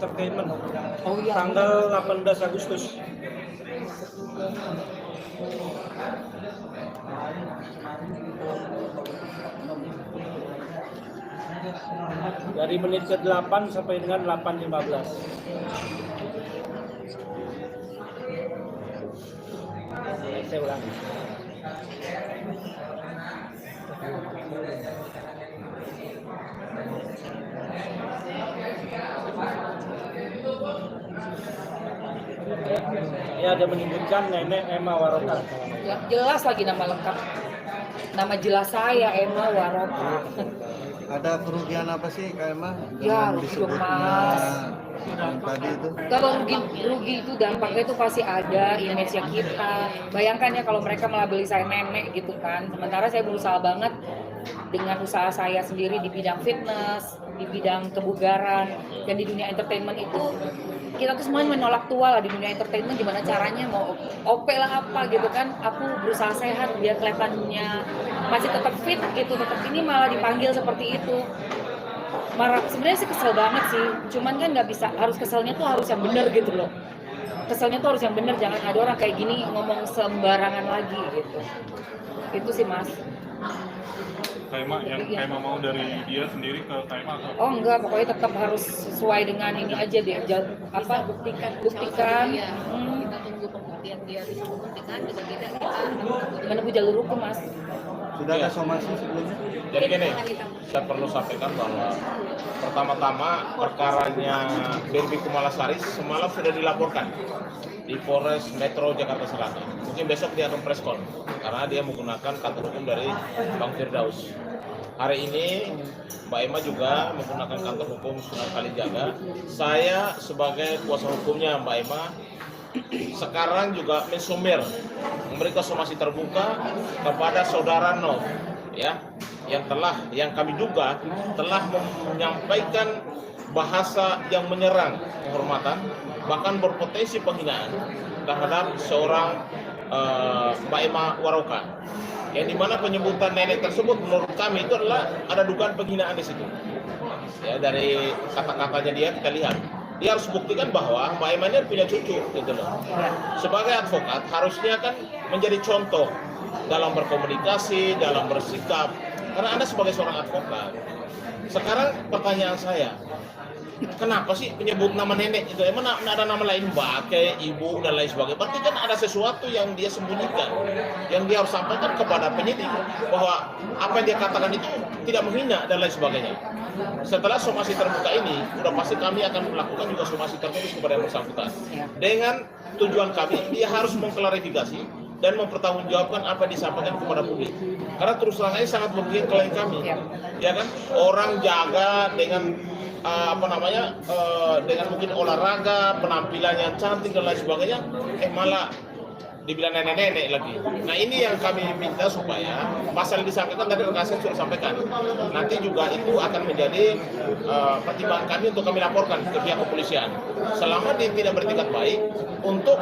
Entertainment. Oh iya. Tanggal 18 Agustus. Dari menit ke-8 sampai dengan 8.15. Saya ulangi. Ya, dia menyebutkan Nenek Emma Waroka. Ya, jelas lagi nama lengkap. Nama jelas saya Emma Waroka. Ada kerugian apa sih Kak Emma? Ya, rugi dong, Mas. Yang tadi itu. Kalau rugi itu dampaknya itu pasti ada, image kita. Bayangkan ya kalau mereka melabeli saya nenek gitu kan. Sementara saya berusaha banget dengan usaha saya sendiri di bidang fitness, di bidang kebugaran, dan di dunia entertainment itu kita tuh semuanya menolak tua lah di dunia entertainment. Gimana caranya mau OP lah apa gitu kan. Aku berusaha sehat biar kelihatannya masih tetap fit gitu, tetap ini malah dipanggil seperti itu. Marah, sebenarnya sih kesel banget sih, cuman kan nggak bisa, harus keselnya tuh harus yang bener gitu loh. Keselnya tuh harus yang bener, jangan ada orang kayak gini ngomong sembarangan lagi gitu. Itu sih Mas. Kaima yang Kaima mau dari dia sendiri ke Kaima atau? Oh enggak, pokoknya tetap harus sesuai dengan ini aja deh. Apa buktikan. Ya, kita tunggu pembuktian dia bisa membuktikan, bisa tidak kita Menempuh jalur hukum Mas. Sudah ada somasi sebelumnya? Jadi gini, saya perlu sampaikan bahwa pertama-tama perkaranya Berbi Kumalasari semalam sudah dilaporkan di Polres Metro Jakarta Selatan. Mungkin besok dia akan preskon karena dia menggunakan kantor hukum dari Bang Firdaus. Hari ini Mbak Emma juga menggunakan kantor hukum Sunan Kalijaga. Saya sebagai kuasa hukumnya Mbak Emma sekarang juga mensumir memberikan somasi terbuka kepada saudara Nov, ya, yang kami duga telah menyampaikan bahasa yang menyerang kehormatan, bahkan berpotensi penghinaan terhadap seorang Mbak Emma Waroka, yang dimana penyebutan nenek tersebut menurut kami itu adalah ada dugaan penghinaan di situ. Ya, dari kata-katanya dia kita lihat. Dia harus buktikan bahwa Mbak Emma ini punya cucu, gitu loh. Sebagai advokat harusnya kan menjadi contoh dalam berkomunikasi, dalam bersikap. Karena Anda sebagai seorang advokat. Sekarang pertanyaan saya, kenapa sih penyebut nama nenek itu? Emang ada nama lain, Mbak, Ibu, dan lain sebagainya? Berarti kan ada sesuatu yang dia sembunyikan, yang dia harus sampaikan kepada penyidik bahwa apa yang dia katakan itu tidak menghina dan lain sebagainya. Setelah somasi terbuka ini, sudah pasti kami akan melakukan juga somasi tertulis kepada yang bersangkutan. Dengan tujuan kami, dia harus mengklarifikasi dan mempertanggungjawabkan apa yang disampaikan kepada publik. Karena terus terang aja sangat merugikan klien kami, ya kan? Orang jaga dengan dengan mungkin olahraga, penampilan yang cantik dan lain sebagainya, malah dibilang nenek-nenek lagi. Nah ini yang kami minta supaya pasal yang disampaikan tadi rekan saya sudah sampaikan. Nanti juga itu akan menjadi pertimbangan kami untuk kami laporkan ke pihak kepolisian. Selama dia tidak bertingkat baik untuk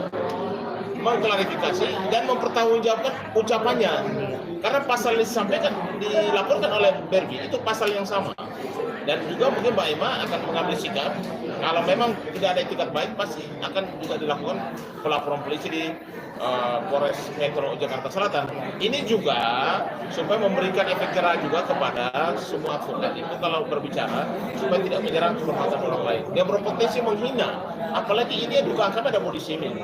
mengklarifikasi dan mempertanggungjawabkan ucapannya. Karena pasal yang dilaporkan oleh Berbi itu pasal yang sama. Dan juga mungkin Mbak Emma akan mengambil sikap kalau memang tidak ada etikat baik pasti akan juga dilakukan pelaporan polisi di Polres Metro Jakarta Selatan. Ini juga supaya memberikan efek jerah juga kepada semua advokat itu kalau berbicara supaya tidak menyerang kehormatan orang lain. Dia berpotensi menghina, apalagi ini dugaan kami ada body shaming.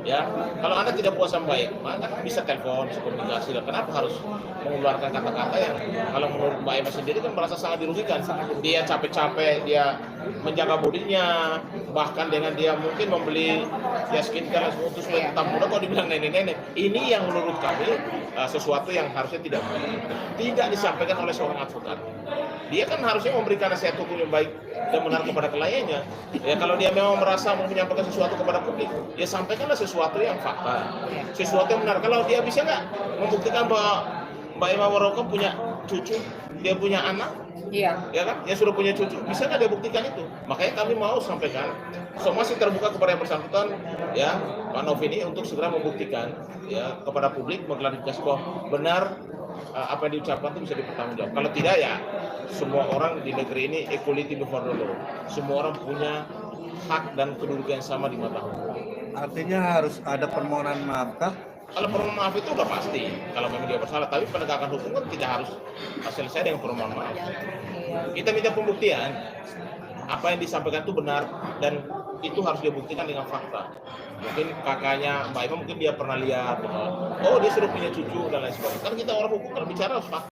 Ya, kalau Anda tidak puas sama baik, maka bisa telepon, bisa komunikasi. Dan kenapa harus mengeluarkan kata-kata yang kalau menurut Mbak Emma sendiri kan merasa sangat dirugikan. Dia capek-capek, dia menjaga bodinya, bahkan dengan dia mungkin membeli ya skincare untuk supaya tetap muda. Kalau dibilang nenek-nenek, ini yang menurut kami sesuatu yang harusnya tidak disampaikan oleh seorang advokat. Dia kan harusnya memberikan nasihat hukum yang baik dan benar kepada kliennya. Ya kalau dia memang merasa mau menyampaikan sesuatu kepada publik, ya sampaikanlah sesuatu yang fakta, sesuatu yang benar. Kalau dia bisa nggak membuktikan bahwa Mbak Emma Waroka punya cucu, dia punya anak, ya kan, dia sudah punya cucu, bisa nggak dia buktikan itu? Makanya kami mau sampaikan, somasi terbuka kepada yang bersangkutan, ya Pak Nov ini untuk segera membuktikan, ya kepada publik mengklarifikasi bahwa benar apa yang diucapkan itu bisa dipertanggungjawabkan. Kalau tidak ya semua orang di negeri ini equality before the law. Semua orang punya hak dan kedudukan yang sama di mata hukum. Artinya harus ada permohonan maaf kah? Kalau permohonan maaf itu udah pasti, kalau memang dia bersalah. Tapi penegakan hukum kan tidak harus selesai dengan permohonan maaf. Kita minta pembuktian, apa yang disampaikan itu benar dan itu harus dibuktikan dengan fakta. Mungkin kakaknya Mbak Emma mungkin dia pernah lihat, oh dia sudah punya cucu dan lain sebagainya. Kan kita orang hukum kan bicara harus fakta.